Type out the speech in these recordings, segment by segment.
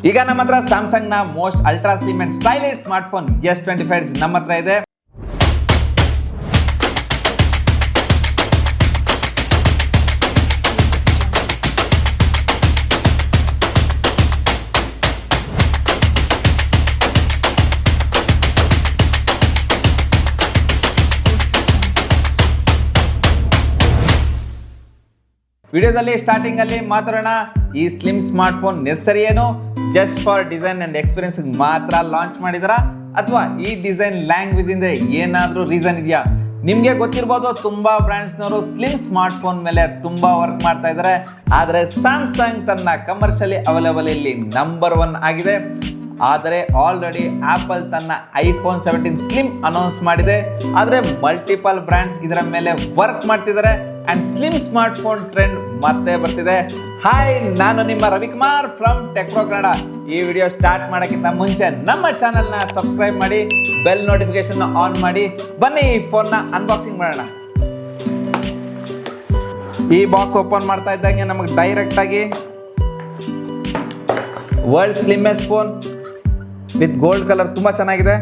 ಈಗ ನಮ್ಮ ಹತ್ರ ಸ್ಯಾಮ್ಸಂಗ್ ನ most ultra slim and stylish smartphone S25 ನಮ್ಮ ಹತ್ರ ಇದೆ. ವಿಡಿಯೋದಲ್ಲಿ ಸ್ಟಾರ್ಟಿಂಗ್ ಅಲ್ಲಿ ಮಾತಾಡೋಣ, ಈ ಸ್ಲಿಮ್ ಸ್ಮಾರ್ಟ್ಫೋನ್ ನೆಸರಿ ಏನು, just for design and experience ಮಾತ್ರ ಲಾಂಚ್ ಮಾಡಿದಾರ ಅಥವಾ ಈ ಡಿಸೈನ್ ಲ್ಯಾಂಗ್ವೇಜ್ ಇಂದ ಏನಾದ್ರೂ ರೀಸನ್ ಇದೆಯಾ? ನಿಮ್ಗೆ ಗೊತ್ತಿರ್ಬೋದು, ತುಂಬಾ ಬ್ರ್ಯಾಂಡ್ಸ್ನವರು ಸ್ಲಿಮ್ ಸ್ಮಾರ್ಟ್ಫೋನ್ ಮೇಲೆ ತುಂಬಾ ವರ್ಕ್ ಮಾಡ್ತಾ ಇದ್ದಾರೆ. ಆದ್ರೆ ಸ್ಯಾಮ್ಸಂಗ್ ತನ್ನ ಕಮರ್ಷಿಯಲಿ ಅವೈಲೇಬಲ್ ಇಲ್ಲಿ ನಂಬರ್ 1 ಆಗಿದೆ. ಆದರೆ ಆಲ್ರೆಡಿ ಆಪಲ್ ತನ್ನ ಐಫೋನ್ 17 ಸ್ಲಿಮ್ ಅನೌನ್ಸ್ ಮಾಡಿದೆ. ಆದರೆ ಮಲ್ಟಿಪಲ್ ಬ್ರ್ಯಾಂಡ್ಸ್ ಇದರ ಮೇಲೆ ವರ್ಕ್ ಮಾಡ್ತಿದ್ದಾರೆ ಅಂಡ್ ಸ್ಲಿಮ್ ಸ್ಮಾರ್ಟ್ಫೋನ್ ಟ್ರೆಂಡ್ ಮತ್ತೆ ಬರ್ತಿದೆ. ಹಾಯ್, ನಾನು ನಿಮ್ಮ ರವಿಕುಮಾರ್ ಫ್ರಮ್ ಟೆಕ್ಪ್ರೋ ಕನ್ನಡ. ಈ ವಿಡಿಯೋ ಸ್ಟಾರ್ಟ್ ಮಾಡೋಕ್ಕಿಂತ ಮುಂಚೆ ನಮ್ಮ ಚಾನಲ್ನ ಸಬ್ಸ್ಕ್ರೈಬ್ ಮಾಡಿ, ಬೆಲ್ ನೋಟಿಫಿಕೇಶನ್ ಆನ್ ಮಾಡಿ. ಬನ್ನಿ ಈ ಫೋನ್ನ ಅನ್ಬಾಕ್ಸಿಂಗ್ ಮಾಡೋಣ. ಈ ಬಾಕ್ಸ್ ಓಪನ್ ಮಾಡ್ತಾ ಇದ್ದಂಗೆ ನಮಗೆ ಡೈರೆಕ್ಟ್ ಆಗಿ world slimmest phone with gold colour ತುಂಬಾ ಚೆನ್ನಾಗಿದೆ.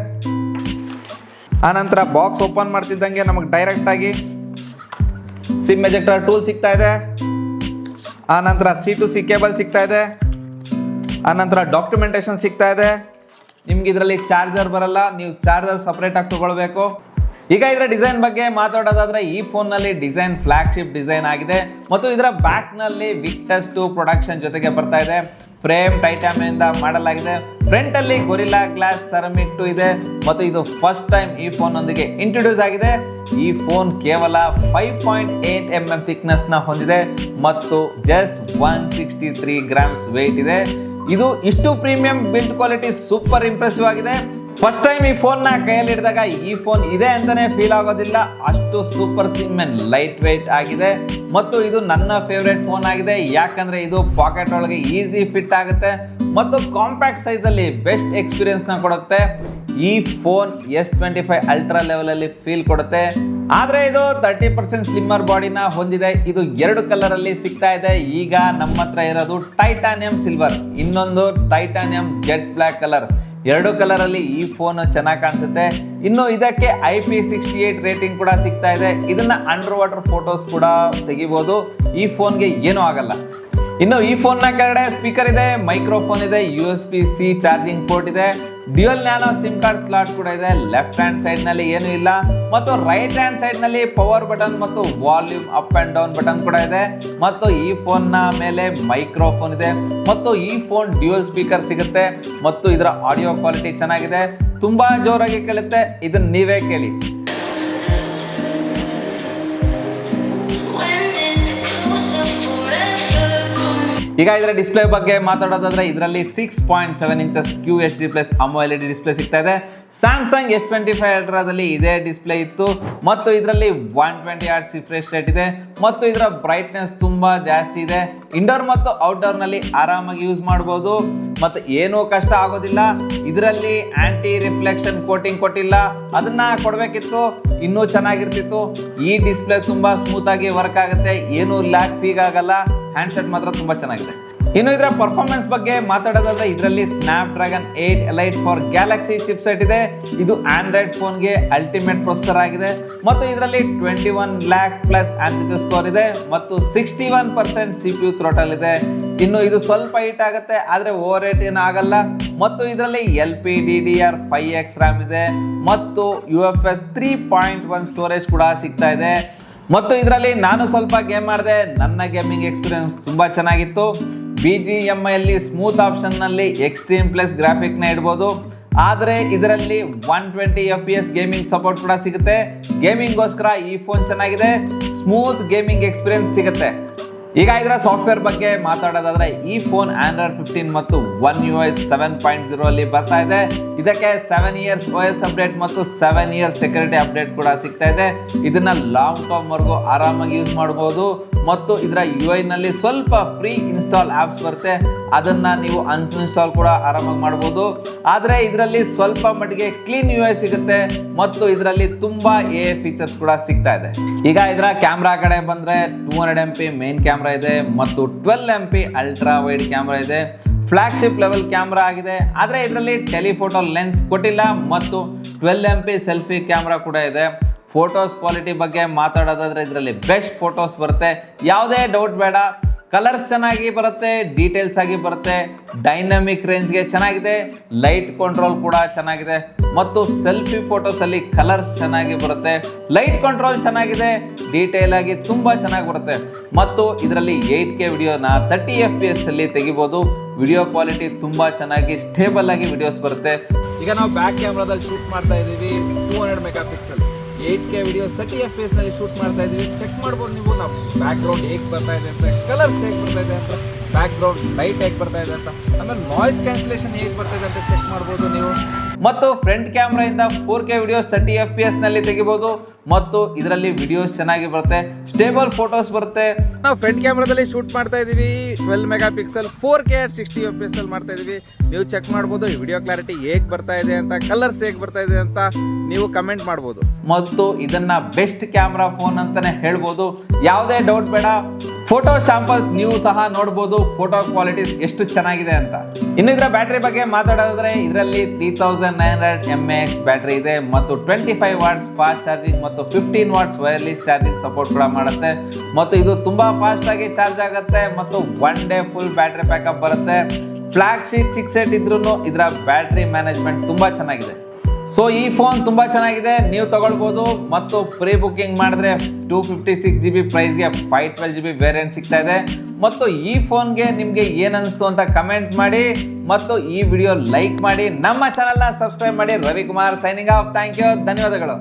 ಆನಂತರ ಬಾಕ್ಸ್ ಓಪನ್ ಮಾಡ್ತಿದ್ದಂಗೆ ನಮಗೆ ಡೈರೆಕ್ಟ್ ಆಗಿ ಸಿಮ್ ಎಜೆಕ್ಟರ್ ಟೂಲ್ ಸಿಗ್ತಾ ಇದೆ. ಆನಂತರ C2C ಕೇಬಲ್ ಸಿಗ್ತಾ ಇದೆ. ಆನಂತರ ಡಾಕ್ಯುಮೆಂಟೇಶನ್ ಸಿಗ್ತಾ ಇದೆ. ನಿಮ್ಗೆ ಇದರಲ್ಲಿ ಚಾರ್ಜರ್ ಬರಲ್ಲ, ನೀವು ಚಾರ್ಜರ್ ಸಪ್ರೇಟ್ ಆಗಿ ತಗೊಳ್ಬೇಕು. ಈಗ ಇದರ ಡಿಸೈನ್ ಬಗ್ಗೆ ಮಾತಾಡೋದಾದ್ರೆ, ಈ ಫೋನ್ ನಲ್ಲಿ ಡಿಸೈನ್ ಫ್ಲಾಗ್ಶಿಪ್ ಡಿಸೈನ್ ಆಗಿದೆ ಮತ್ತು ಇದರ ಬ್ಯಾಕ್ ನಲ್ಲಿ ವಿಕ್ಟಸ್ 2 ಪ್ರೊಡಕ್ಷನ್ ಜೊತೆಗೆ ಬರ್ತಾ ಇದೆ. ಫ್ರೇಮ್ ಟೈಟಾನಿಯಂ ಇಂದ ಮಾಡಲಾಗಿದೆ. ಫ್ರಂಟ್ ಅಲ್ಲಿ ಗೊರಿಲ್ಲಾ ಗ್ಲಾಸ್ ಸೆರಾಮಿಕ್ 2 ಇದೆ ಮತ್ತು ಇದು ಫಸ್ಟ್ ಟೈಮ್ ಈ ಫೋನ್ ಒಂದಿಗೆ ಇಂಟ್ರೊಡ್ಯೂಸ್ ಆಗಿದೆ. ಈ ಫೋನ್ ಕೇವಲ 5.8 mm ಥಿಕ್ನೆಸ್ ನ ಹೊಂದಿದೆ ಮತ್ತು ಜಸ್ಟ್ 163 ಗ್ರಾಮ್ಸ್ ವೇಟ್ ಇದೆ. ಇದು ಇಷ್ಟು premium build quality super impressive ಆಗಿದೆ. ಫಸ್ಟ್ ಟೈಮ್ ಈ ಫೋನ್ ನ ಕೈಯಲ್ಲಿ ಹಿಡಿದಾಗ ಈ ಫೋನ್ ಇದೆ ಅಂತಾನೆ ಫೀಲ್ ಆಗೋದಿಲ್ಲ, ಅಷ್ಟು super slim and light weight ಆಗಿದೆ. ಮತ್ತು ಇದು ನನ್ನ ಫೇವರೇಟ್ ಫೋನ್ ಆಗಿದೆ, ಯಾಕಂದ್ರೆ ಇದು ಪಾಕೆಟ್ ಒಳಗೆ ಈಸಿ ಫಿಟ್ ಆಗುತ್ತೆ ಮತ್ತು ಕಾಂಪ್ಯಾಕ್ಟ್ ಸೈಜ್ ಅಲ್ಲಿ ಬೆಸ್ಟ್ ಎಕ್ಸ್ಪೀರಿಯನ್ಸ್ ನ ಕೊಡುತ್ತೆ. ಈ ಫೋನ್ S25 ಅಲ್ಟ್ರಾ ಲೆವೆಲ್ ಅಲ್ಲಿ ಫೀಲ್ ಕೊಡುತ್ತೆ. ಆದ್ರೆ ಇದು 30% ಸ್ಲಿಮ್ಮರ್ ಬಾಡಿನ ಹೊಂದಿದೆ. ಇದು 2 ಕಲರ್ ಅಲ್ಲಿ ಸಿಗ್ತಾ ಇದೆ. ಈಗ ನಮ್ಮ ಹತ್ರ ಇರೋದು ಟೈಟಾನಿಯಂ ಸಿಲ್ವರ್, ಇನ್ನೊಂದು titanium jet black colour. 2 colour ಅಲ್ಲಿ ಈ ಫೋನ್ ಚೆನ್ನಾಗಿ ಕಾಣಿಸುತ್ತೆ. ಇನ್ನು ಇದಕ್ಕೆ IP68 ರೇಟಿಂಗ್ ಕೂಡ ಸಿಗ್ತಾ ಇದೆ. ಇದನ್ನ ಅಂಡರ್ ವಾಟರ್ ಫೋಟೋಸ್ ಕೂಡ ತೆಗಿಬಹುದು. ಈ ಫೋನ್ಗೆ ಏನೂ ಆಗಲ್ಲ. ಇನ್ನು ಈ ಫೋನ್ ನ ಕೆಳಗಡೆ ಸ್ಪೀಕರ್ ಇದೆ, ಮೈಕ್ರೋಫೋನ್ ಇದೆ, USB-C ಚಾರ್ಜಿಂಗ್ ಪೋರ್ಟ್ ಇದೆ, dual nano sim card slot ಕೂಡ ಇದೆ. ಲೆಫ್ಟ್ ಹ್ಯಾಂಡ್ ಸೈಡ್ ನಲ್ಲಿ ಏನೂ ಇಲ್ಲ ಮತ್ತು ರೈಟ್ ಹ್ಯಾಂಡ್ ಸೈಡ್ ನಲ್ಲಿ ಪವರ್ ಬಟನ್ ಮತ್ತು volume up and down button ಕೂಡ ಇದೆ. ಮತ್ತು ಈ ಫೋನ್ ನ ಮೇಲೆ ಮೈಕ್ರೋಫೋನ್ ಇದೆ ಮತ್ತು ಈ ಫೋನ್ ಡ್ಯುಯಲ್ ಸ್ಪೀಕರ್ ಸಿಗುತ್ತೆ ಮತ್ತು ಇದರ ಆಡಿಯೋ ಕ್ವಾಲಿಟಿ ಚೆನ್ನಾಗಿದೆ, ತುಂಬಾ ಜೋರಾಗಿ ಕೇಳುತ್ತೆ. ಇದನ್ನ ನೀವೇ ಕೇಳಿ. ಈಗ ಇದರ ಡಿಸ್ಪ್ಲೇ ಬಗ್ಗೆ ಮಾತಾಡೋದಾದ್ರೆ, ಇದರಲ್ಲಿ 6.7 ಇಂಚಸ್ QHD+ AMOLED ಡಿಸ್ಪ್ಲೇ ಸಿಗ್ತಾ ಇದೆ. ಸ್ಯಾಮ್ಸಂಗ್ S25 ಅಲ್ಟ್ರಾದಲ್ಲಿ ಇದೇ ಡಿಸ್ಪ್ಲೇ ಇತ್ತು ಮತ್ತು ಇದರಲ್ಲಿ 120 Hz ರಿಫ್ರೆಶ್ ರೇಟ್ ಇದೆ ಮತ್ತು ಇದರ ಬ್ರೈಟ್ನೆಸ್ ತುಂಬಾ ಜಾಸ್ತಿ ಇದೆ. ಇಂಡೋರ್ ಮತ್ತು ಔಟ್ಡೋರ್ ನಲ್ಲಿ ಆರಾಮಾಗಿ ಯೂಸ್ ಮಾಡಬಹುದು ಮತ್ತು ಏನೂ ಕಷ್ಟ ಆಗೋದಿಲ್ಲ. ಇದರಲ್ಲಿ ಆಂಟಿ ರಿಫ್ಲೆಕ್ಷನ್ ಕೋಟಿಂಗ್ ಕೊಟ್ಟಿಲ್ಲ, ಅದನ್ನ ಕೊಡಬೇಕಿತ್ತು, ಇನ್ನೂ ಚೆನ್ನಾಗಿರ್ತಿತ್ತು. ಈ ಡಿಸ್ಪ್ಲೇ ತುಂಬಾ ಸ್ಮೂತ್ ಆಗಿ ವರ್ಕ್ ಆಗುತ್ತೆ, ಏನೂ ಲ್ಯಾಗ್ ಫೀಲ್ ಆಗಲ್ಲ. ಹ್ಯಾಂಡ್ಸೆಟ್ ಮಾತ್ರ ತುಂಬಾ ಚೆನ್ನಾಗಿದೆ. ಇನ್ನು ಇದರ ಪರ್ಫಾರ್ಮೆನ್ಸ್ ಬಗ್ಗೆ ಮಾತಾಡೋದಾದ್ರೆ, ಇದರಲ್ಲಿ Snapdragon 8 elite for Galaxy chipset ಇದೆ. ಇದು ಆಂಡ್ರಾಯ್ಡ್ ಫೋನ್ಗೆ ಅಲ್ಟಿಮೇಟ್ ಪ್ರೊಸೆಸರ್ ಆಗಿದೆ ಮತ್ತು ಇದರಲ್ಲಿ 21 lakh ಪ್ಲಸ್ ಆಂಪ್ಲಿಟ್ಯೂಡ್ ಸ್ಕೋರ್ ಇದೆ ಮತ್ತು 61% CPU ಥ್ರೋಟಲ್ ಇದೆ. ಇನ್ನು ಇದು ಸ್ವಲ್ಪ ಹೀಟ್ ಆಗುತ್ತೆ, ಆದರೆ ಓವರ್ ಹೀಟ್ ಏನು ಆಗಲ್ಲ. ಮತ್ತು ಇದರಲ್ಲಿ LPDDR5X RAM ಇದೆ ಮತ್ತು UFS 3.1 ಸ್ಟೋರೇಜ್ ಕೂಡ ಸಿಗ್ತಾ ಇದೆ. ಮತ್ತು ಇದರಲ್ಲಿ ನಾನು ಸ್ವಲ್ಪ ಗೇಮ್ ಮಾಡಿದೆ, ನನ್ನ ಗೇಮಿಂಗ್ ಎಕ್ಸ್ಪೀರಿಯನ್ಸ್ ತುಂಬಾ ಚೆನ್ನಾಗಿತ್ತು. BGMI ಅಲ್ಲಿ ಸ್ಮೂತ್ ಆಪ್ಷನ್ ನಲ್ಲಿ ಎಕ್ಸ್ಟ್ರೀಮ್ ಪ್ಲಸ್ ಗ್ರಾಫಿಕ್ ನ ಇಡಬಹುದು. ಆದರೆ ಇದರಲ್ಲಿ 120 FPS ಗೇಮಿಂಗ್ ಸಪೋರ್ಟ್ ಕೂಡ ಸಿಗುತ್ತೆ. ಗೇಮಿಂಗ್ಗೋಸ್ಕರ ಈ ಫೋನ್ ಚೆನ್ನಾಗಿದೆ, ಸ್ಮೂತ್ ಗೇಮಿಂಗ್ ಎಕ್ಸ್ಪೀರಿಯನ್ಸ್ ಸಿಗುತ್ತೆ. ಈಗ ಇದರ ಸಾಫ್ಟ್ವೇರ್ ಬಗ್ಗೆ ಮಾತಾಡೋದಾದ್ರೆ, ಈ ಫೋನ್ Android 15 ಮತ್ತು One UI 7.0 ಅಲ್ಲಿ ಬರ್ತಾ ಇದೆ. ಇದಕ್ಕೆ 7 years OS ಅಪ್ಡೇಟ್ ಮತ್ತು 7 years ಸೆಕ್ಯೂರಿಟಿ ಅಪ್ಡೇಟ್ ಕೂಡ ಸಿಗ್ತಾ ಇದೆ. ಇದನ್ನ ಲಾಂಗ್ ಟರ್ಮ್ ವರೆಗೂ ಆರಾಮಾಗಿ ಯೂಸ್ ಮಾಡಬಹುದು ಮತ್ತು ಇದರ UI ನಲ್ಲಿ ಸ್ವಲ್ಪ ಫ್ರೀ ಇನ್ಸ್ಟಾಲ್ ಆಪ್ಸ್ ಬರುತ್ತೆ, ಅದನ್ನ ನೀವು ಅನ್ಇನ್ಸ್ಟಾಲ್ ಕೂಡ ಆರಾಮಾಗಿ ಮಾಡಬಹುದು. ಆದರೆ ಇದರಲ್ಲಿ ಸ್ವಲ್ಪ ಮಟ್ಟಿಗೆ ಕ್ಲೀನ್ UI ಸಿಗುತ್ತೆ ಮತ್ತು ಇದರಲ್ಲಿ ತುಂಬಾ AI ಫೀಚರ್ಸ್ ಕೂಡ ಸಿಗ್ತಾ ಇದೆ. ಈಗ ಇದರ ಕ್ಯಾಮ್ರಾ ಕಡೆ ಬಂದ್ರೆ 200 MP ಮೇನ್ ಕ್ಯಾಮ್ರಾ ಇದೆ ಮತ್ತು 12 MP ಅಲ್ಟ್ರಾ ವೈಡ್ ಕ್ಯಾಮ್ರಾ ಇದೆ. ಫ್ಲಾಗ್ಶಿಪ್ ಲೆವೆಲ್ ಕ್ಯಾಮ್ರಾ ಆಗಿದೆ. ಆದರೆ ಇದರಲ್ಲಿ ಟೆಲಿಫೋಟೋ ಲೆನ್ಸ್ ಕೊಟ್ಟಿಲ್ಲ ಮತ್ತು 12 MP ಸೆಲ್ಫಿ ಕ್ಯಾಮ್ರಾ ಕೂಡ ಇದೆ. ಫೋಟೋಸ್ ಕ್ವಾಲಿಟಿ ಬಗ್ಗೆ ಮಾತಾಡೋದಾದ್ರೆ ಇದರಲ್ಲಿ ಬೆಸ್ಟ್ ಫೋಟೋಸ್ ಬರುತ್ತೆ, ಯಾವುದೇ ಡೌಟ್ ಬೇಡ. ಕಲರ್ಸ್ ಚೆನ್ನಾಗಿ ಬರುತ್ತೆ, ಡೀಟೇಲ್ಸ್ ಆಗಿ ಬರುತ್ತೆ, ಡೈನಮಿಕ್ ರೇಂಜ್ಗೆ ಚೆನ್ನಾಗಿದೆ, ಲೈಟ್ ಕಂಟ್ರೋಲ್ ಕೂಡ ಚೆನ್ನಾಗಿದೆ ಮತ್ತು ಸೆಲ್ಫಿ ಫೋಟೋಸಲ್ಲಿ ಕಲರ್ಸ್ ಚೆನ್ನಾಗಿ ಬರುತ್ತೆ, ಲೈಟ್ ಕಂಟ್ರೋಲ್ ಚೆನ್ನಾಗಿದೆ, ಡೀಟೇಲ್ ಆಗಿ ತುಂಬ ಚೆನ್ನಾಗಿ ಬರುತ್ತೆ ಮತ್ತು ಇದರಲ್ಲಿ 8K ವಿಡಿಯೋನ 30 FPS ಅಲ್ಲಿ ತೆಗಿಬೋದು. ವಿಡಿಯೋ ಕ್ವಾಲಿಟಿ ತುಂಬ ಚೆನ್ನಾಗಿ ಸ್ಟೇಬಲ್ ಆಗಿ ವಿಡಿಯೋಸ್ ಬರುತ್ತೆ. ಈಗ ನಾವು ಬ್ಯಾಕ್ ಕ್ಯಾಮ್ರಾದಲ್ಲಿ ಶೂಟ್ ಮಾಡ್ತಾ ಇದ್ದೀವಿ, 200 MP 8K ವಿಡಿಯೋಸ್ 30 FPS ನಲ್ಲಿ ಶೂಟ್ ಮಾಡ್ತಾ ಇದೀವಿ. ಚೆಕ್ ಮಾಡ್ಬೋದು ನೀವು, ನಾವು ಬ್ಯಾಕ್ ಗ್ರೌಂಡ್ ಹೇಗೆ ಬರ್ತಾ ಇದೆ ಅಂತ, ಕಲರ್ಸ್ ಹೇಗೆ ಬರ್ತಾ ಇದೆ ಅಂತ, ಬ್ಯಾಕ್ ಗ್ರೌಂಡ್ ಲೈಟ್ ಹೇಗೆ ಬರ್ತಾ ಇದೆ ಅಂತ, ಆಮೇಲೆ ನಾಯ್ಸ್ ಕ್ಯಾನ್ಸಲೇಷನ್ ಹೇಗೆ ಬರ್ತಾ ಇದೆ ಅಂತ ಚೆಕ್ ಮಾಡ್ಬೋದು ನೀವು. ಮತ್ತು ಫ್ರಂಟ್ ಕ್ಯಾಮ್ರಾಯಿಂದ 4K ವಿಡಿಯೋಸ್ 30 FPS ನಲ್ಲಿ ತೆಗಿಬೋದು ಮತ್ತು ಇದರಲ್ಲಿ ವಿಡಿಯೋಸ್ ಚೆನ್ನಾಗಿ ಬರುತ್ತೆ, ಸ್ಟೇಬಲ್ ಫೋಟೋಸ್ ಬರುತ್ತೆ. ನಾವು ಫ್ರಂಟ್ ಕ್ಯಾಮ್ರಾದಲ್ಲಿ ಶೂಟ್ ಮಾಡ್ತಾ ಇದೀವಿ, 12 MP 4K at 60 FPS ಅಲ್ಲಿ ಮಾಡ್ತಾ ಇದೀವಿ. ನೀವು ಚೆಕ್ ಮಾಡ್ಬೋದು ವಿಡಿಯೋ ಕ್ಲಾರಿಟಿ ಹೇಗೆ ಬರ್ತಾ ಇದೆ ಅಂತ, ಕಲರ್ಸ್ ಹೇಗೆ ಬರ್ತಾ ಇದೆ ಅಂತ ನೀವು ಕಮೆಂಟ್ ಮಾಡ್ಬೋದು. ಮತ್ತು ಇದನ್ನ ಬೆಸ್ಟ್ ಕ್ಯಾಮ್ರಾ ಫೋನ್ ಅಂತಾನೆ ಹೇಳ್ಬೋದು, ಯಾವುದೇ ಡೌಟ್ ಬೇಡ. ಫೋಟೋ ಶಾಂಪಲ್ಸ್ ನೀವು ಸಹ ನೋಡ್ಬೋದು, ಫೋಟೋ ಕ್ವಾಲಿಟಿ ಎಷ್ಟು ಚೆನ್ನಾಗಿದೆ ಅಂತ. ಇನ್ನು ಇದರ ಬ್ಯಾಟ್ರಿ ಬಗ್ಗೆ ಮಾತಾಡೋದಾದ್ರೆ ಇದರಲ್ಲಿ 3900 mAh ಬ್ಯಾಟ್ರಿ ಇದೆ ಮತ್ತು 25 ವಾಟ್ಸ್ ಫಾಸ್ಟ್ ಚಾರ್ಜಿಂಗ್ ಮತ್ತು 15 ವಾಟ್ಸ್ ವೈರ್ಲೆಸ್ ಚಾರ್ಜಿಂಗ್ ಸಪೋರ್ಟ್ ಕೂಡ ಮಾಡುತ್ತೆ ಮತ್ತು ಇದು ತುಂಬಾ ಫಾಸ್ಟ್ ಆಗಿ ಚಾರ್ಜ್ ಆಗುತ್ತೆ ಮತ್ತು 1 ಡೇ ಫುಲ್ ಬ್ಯಾಟ್ರಿ ಬ್ಯಾಕಪ್ ಬರುತ್ತೆ. ಫ್ಲಾಗ್ಶಿಪ್ ಚಿಪ್ಸೆಟ್ ಇದ್ರೂ ಇದರ ಬ್ಯಾಟ್ರಿ ಮ್ಯಾನೇಜ್ಮೆಂಟ್ ತುಂಬಾ ಚೆನ್ನಾಗಿದೆ. ಸೊ ಈ ಫೋನ್ ತುಂಬ ಚೆನ್ನಾಗಿದೆ, ನೀವು ತಗೊಳ್ಬೋದು ಮತ್ತು ಪ್ರೀ ಬುಕ್ಕಿಂಗ್ ಮಾಡಿದ್ರೆ 256 GB ಪ್ರೈಸ್ಗೆ 512 GB ವೇರಿಯಂಟ್ ಸಿಗ್ತಾ ಇದೆ. ಮತ್ತು ಈ ಫೋನ್ಗೆ ನಿಮಗೆ ಏನನ್ನಿಸ್ತು ಅಂತ ಕಮೆಂಟ್ ಮಾಡಿ ಮತ್ತು ಈ ವಿಡಿಯೋ ಲೈಕ್ ಮಾಡಿ, ನಮ್ಮ ಚಾನಲ್ನ ಸಬ್ಸ್ಕ್ರೈಬ್ ಮಾಡಿ. Ravikumar signing off. Thank you, ಧನ್ಯವಾದಗಳು.